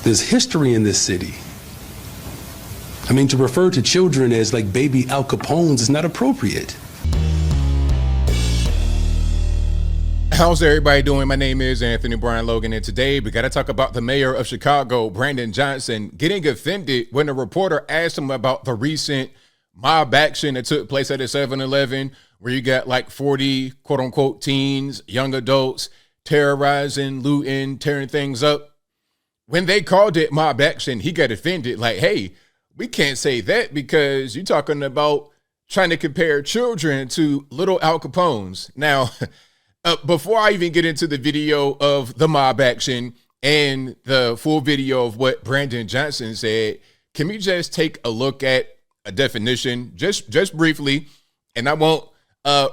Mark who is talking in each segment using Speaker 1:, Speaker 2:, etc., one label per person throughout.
Speaker 1: There's history in this city. I mean, to refer to children as like baby Al Capones is not appropriate.
Speaker 2: How's everybody doing? My name is Anthony Brian Logan, and today we got to talk about the mayor of Chicago, Brandon Johnson, getting offended when a reporter asked him about the recent mob action that took place at a 7-Eleven, where you got like 40 quote unquote teens, young adults, terrorizing, looting, tearing things up. When they called it mob action, he got offended like, hey, we can't say that because you're talking about trying to compare children to little Al Capones. Now, before I even get into the video of the mob action and the full video of what Brandon Johnson said, can we just take a look at a definition just briefly? And I won't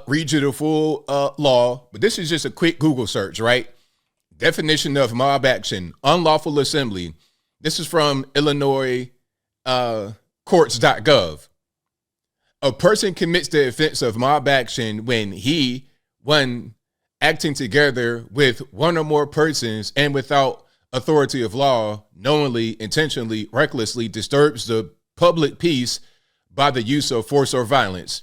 Speaker 2: read you the full law, but this is just a quick Google search, right? Definition of mob action: unlawful assembly. This is from Illinois courts.gov. A person commits the offense of mob action when he, one, acting together with one or more persons and without authority of law, knowingly, intentionally, recklessly disturbs the public peace by the use of force or violence.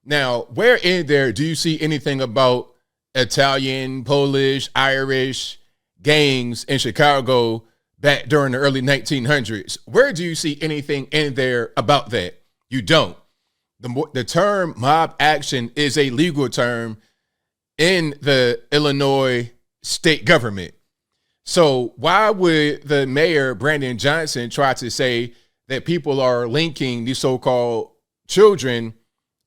Speaker 2: Now, where in there do you see anything about Italian, Polish, Irish gangs in Chicago back during the early 1900s? Where do you see anything in there about that? You don't. The term mob action is a legal term in the Illinois state government. So why would the mayor, Brandon Johnson, try to say that people are linking these so-called children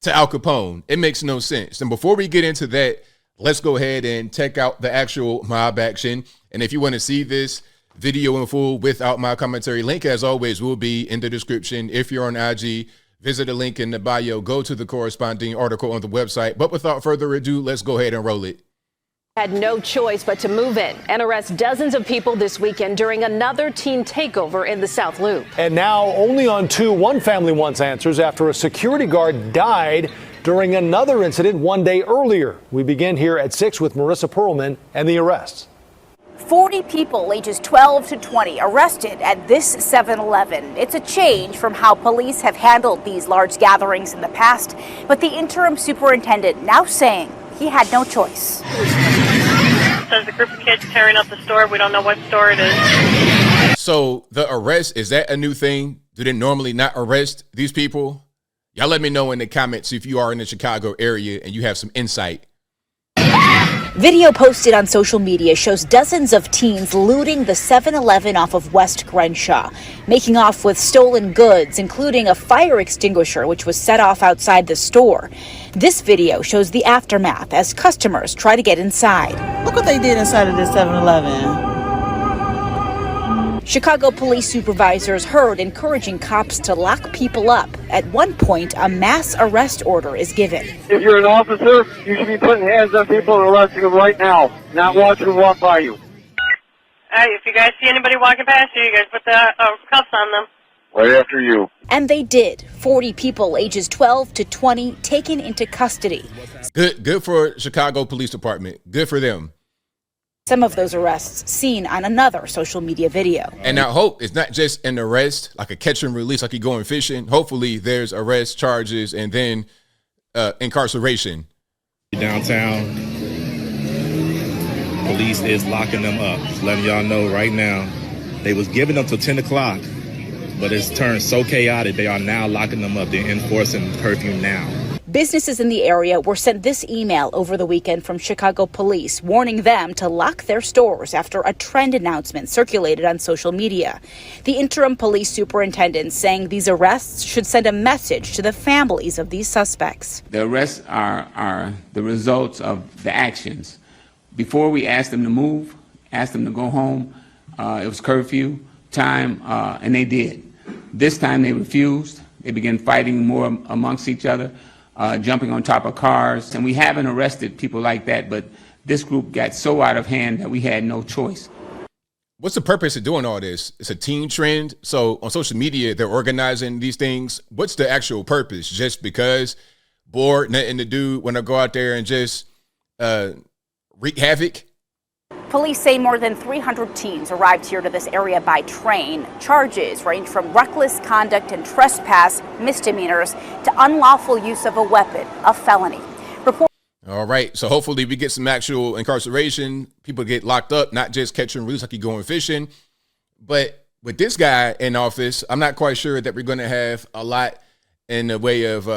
Speaker 2: to Al Capone? It makes no sense. And before we get into that, let's go ahead and check out the actual mob action. And if you want to see this video in full without my commentary, link as always will be in the description. If you're on IG, visit the link in the bio, go to the corresponding article on the website. But without further ado, let's go ahead and roll it.
Speaker 3: Had no choice but to move in and arrest dozens of people this weekend during another teen takeover in the South Loop.
Speaker 4: And now only on two, one family wants answers after a security guard died during another incident one day earlier. We begin here at 6 with Marissa Perlman and the arrests.
Speaker 5: 40 people ages 12 to 20 arrested at this 7-Eleven. It's a change from how police have handled these large gatherings in the past, but the interim superintendent now saying he had no choice.
Speaker 6: There's a group of kids tearing up the store. We don't know what store it is.
Speaker 2: So the arrest, is that a new thing? Do they normally not arrest these people? Y'all let me know in the comments if you are in the Chicago area and you have some insight.
Speaker 5: Video posted on social media shows dozens of teens looting the 7-Eleven off of West Crenshaw, making off with stolen goods, including a fire extinguisher, which was set off outside the store. This video shows the aftermath as customers try to get inside.
Speaker 7: Look what they did inside of this 7-Eleven.
Speaker 5: Chicago police supervisors heard encouraging cops to lock people up. At one point, a mass arrest order is given.
Speaker 8: If you're an officer, you should be putting hands on people and arresting them right now, not watching them walk by you.
Speaker 6: Hey, if you guys see anybody walking past you, you guys put the cuffs on them.
Speaker 8: Right after you.
Speaker 5: And they did. 40 people ages 12 to 20 taken into custody.
Speaker 2: Good for Chicago Police Department. Good for them.
Speaker 5: Some of those arrests seen on another social media video.
Speaker 2: And I hope it's not just an arrest, like a catch and release, like you're going fishing. Hopefully there's arrest charges and then incarceration.
Speaker 9: Downtown, police is locking them up. Just letting y'all know right now. They was giving them till 10 o'clock, but it's turned so chaotic, they are now locking them up. They're enforcing curfew now.
Speaker 5: Businesses in the area were sent this email over the weekend from Chicago police, warning them to lock their stores after a trend announcement circulated on social media. The interim police superintendent saying these arrests should send a message to the families of these suspects.
Speaker 10: The arrests are the results of the actions. Before we asked them to move, asked them to go home, it was curfew time, and they did. This time they refused. They began fighting more amongst each other. Jumping on top of cars. And we haven't arrested people like that, but this group got so out of hand that we had no choice.
Speaker 2: What's the purpose of doing all this? It's a teen trend. So on social media, they're organizing these things. What's the actual purpose? Just because bored, nothing to do, want to go out there and just wreak havoc?
Speaker 5: Police say more than 300 teens arrived here to this area by train. Charges range from reckless conduct and trespass misdemeanors to unlawful use of a weapon, a felony.
Speaker 2: All right. So hopefully we get some actual incarceration. People get locked up, not just catch and release like you're going fishing. But with this guy in office, I'm not quite sure that we're going to have a lot in the way of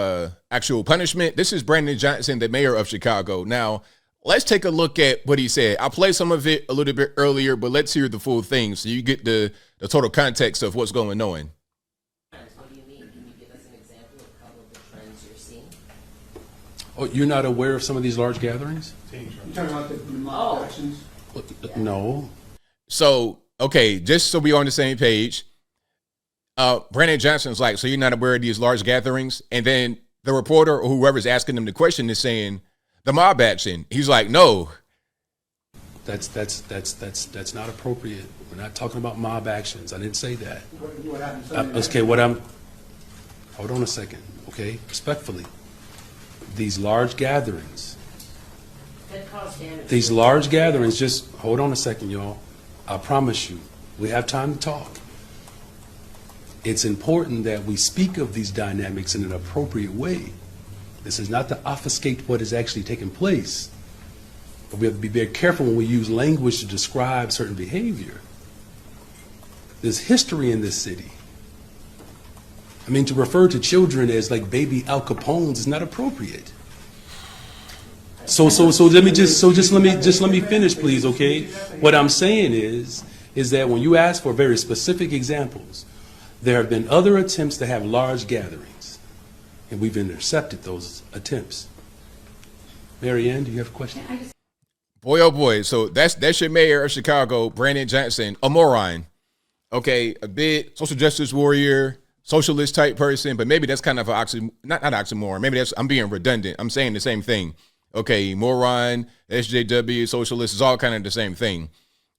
Speaker 2: actual punishment. This is Brandon Johnson, the mayor of Chicago. Now, let's take a look at what he said. I'll play some of it a little bit earlier, but let's hear the full thing so you get the total context of what's going on.
Speaker 11: What do you mean? Can you give us an example of a couple of the trends you're seeing?
Speaker 1: Oh, you're not aware of some of these large gatherings?
Speaker 12: You're talking about the mob actions?
Speaker 1: No.
Speaker 2: So, okay, just so we're on the same page, Brandon Johnson's like, so you're not aware of these large gatherings? And then the reporter or whoever's asking him the question is saying, the mob action. He's like, no.
Speaker 1: That's not appropriate. We're not talking about mob actions. I didn't say that.
Speaker 12: What happened?
Speaker 1: Okay, hold on a second, okay? Respectfully. These large gatherings, just hold on a second, y'all. I promise you, we have time to talk. It's important that we speak of these dynamics in an appropriate way. This is not to obfuscate what is actually taking place, but we have to be very careful when we use language to describe certain behavior. There's history in this city. I mean, to refer to children as like baby Al Capones is not appropriate. So let me finish, please, okay? What I'm saying is that when you ask for very specific examples, there have been other attempts to have large gatherings, and we've intercepted those attempts. Mary Ann, do you have a question?
Speaker 2: Boy, oh boy. So that's your mayor of Chicago, Brandon Johnson, a moron. Okay, a bit social justice warrior, socialist type person, but maybe that's kind of an not oxymoron. Maybe I'm being redundant. I'm saying the same thing. Okay, moron, SJW, socialist is all kind of the same thing.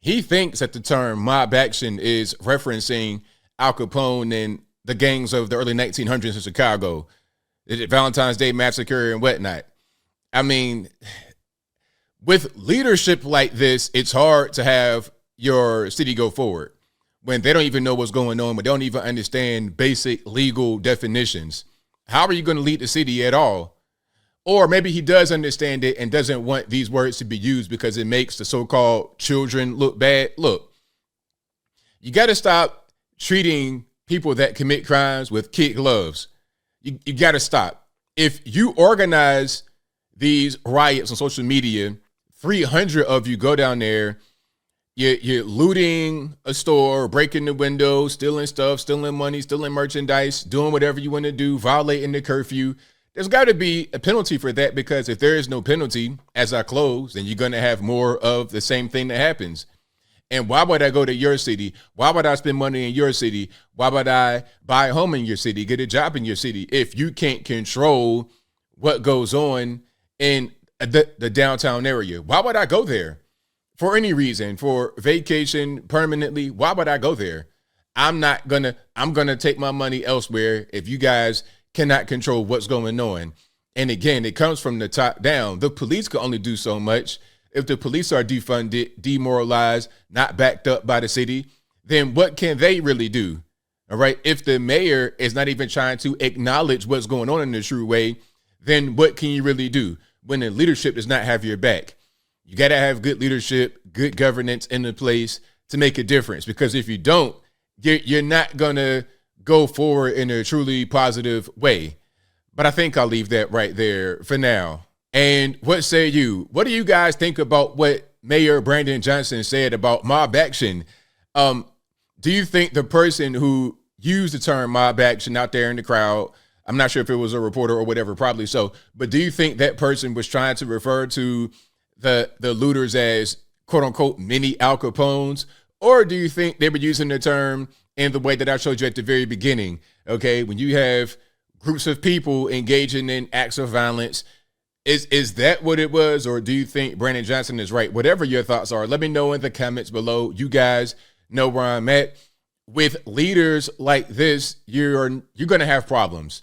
Speaker 2: He thinks that the term mob action is referencing Al Capone and the gangs of the early 1900s in Chicago, the Valentine's Day Massacre and whatnot. I mean, with leadership like this, it's hard to have your city go forward when they don't even know what's going on, but they don't even understand basic legal definitions. How are you going to lead the city at all? Or maybe he does understand it and doesn't want these words to be used because it makes the so-called children look bad. Look, you got to stop treating people that commit crimes with kid gloves. You got to stop. If you organize these riots on social media, 300 of you go down there, you're looting a store, breaking the windows, stealing stuff, stealing money, stealing merchandise, doing whatever you want to do, violating the curfew. There's got to be a penalty for that, because if there is no penalty, as I close, then you're going to have more of the same thing that happens. And why would I go to your city? Why would I spend money in your city? Why would I buy a home in your city, get a job in your city, if you can't control what goes on in the downtown area? Why would I go there? For any reason, for vacation, permanently, why would I go there? I'm going to take my money elsewhere if you guys cannot control what's going on. And again, it comes from the top down. The police can only do so much. If the police are defunded, demoralized, not backed up by the city, then what can they really do? All right. If the mayor is not even trying to acknowledge what's going on in the true way, then what can you really do when the leadership does not have your back? You got to have good leadership, good governance in the place to make a difference. Because if you don't, you're not going to go forward in a truly positive way. But I think I'll leave that right there for now. And what say you? What do you guys think about what Mayor Brandon Johnson said about mob action? Do you think the person who used the term mob action out there in the crowd, I'm not sure if it was a reporter or whatever, probably so, but do you think that person was trying to refer to the looters as quote unquote mini Al Capones? Or do you think they were using the term in the way that I showed you at the very beginning? Okay, when you have groups of people engaging in acts of violence, is that what it was? Or do you think Brandon Johnson is right? Whatever your thoughts are, let me know in the comments below. You guys know where I'm at. With leaders like this, you're going to have problems.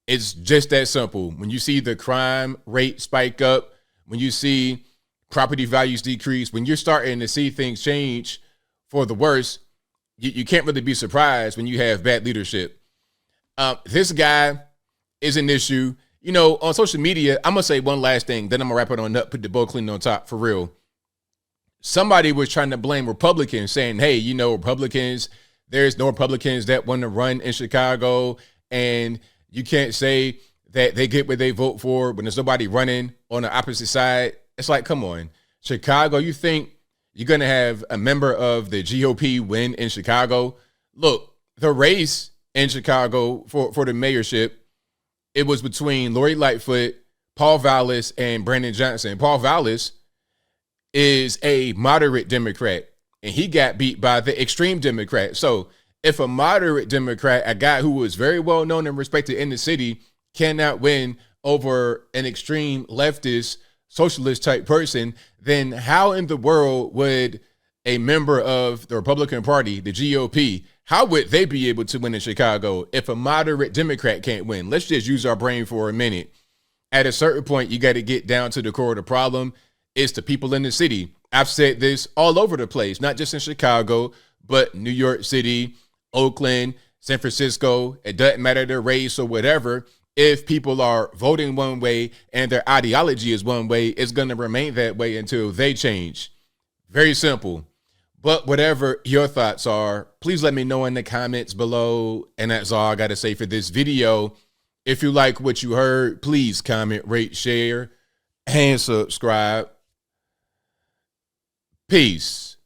Speaker 2: It's just that simple. When you see the crime rate spike up, when you see property values decrease, when you're starting to see things change for the worse, you can't really be surprised when you have bad leadership. This guy is an issue. You know, on social media, I'm going to say one last thing, then I'm going to wrap it on up, put the bow clean on top for real. Somebody was trying to blame Republicans, saying, hey, you know, there's no Republicans that want to run in Chicago, and you can't say that they get what they vote for when there's nobody running on the opposite side. It's like, come on, Chicago, you think you're going to have a member of the GOP win in Chicago? Look, the race in Chicago for the mayorship, it was between Lori Lightfoot, Paul Vallis, and Brandon Johnson. Paul Vallis is a moderate Democrat, and he got beat by the extreme Democrat. So if a moderate Democrat, a guy who was very well known and respected in the city, cannot win over an extreme leftist socialist type person, then how in the world would a member of the Republican Party, the GOP, how would they be able to win in Chicago if a moderate Democrat can't win? Let's just use our brain for a minute. At a certain point, you got to get down to the core of the problem. It's the people in the city. I've said this all over the place, not just in Chicago, but New York City, Oakland, San Francisco. It doesn't matter their race or whatever. If people are voting one way and their ideology is one way, it's going to remain that way until they change. Very simple. But whatever your thoughts are, please let me know in the comments below. And that's all I got to say for this video. If you like what you heard, please comment, rate, share, and subscribe. Peace.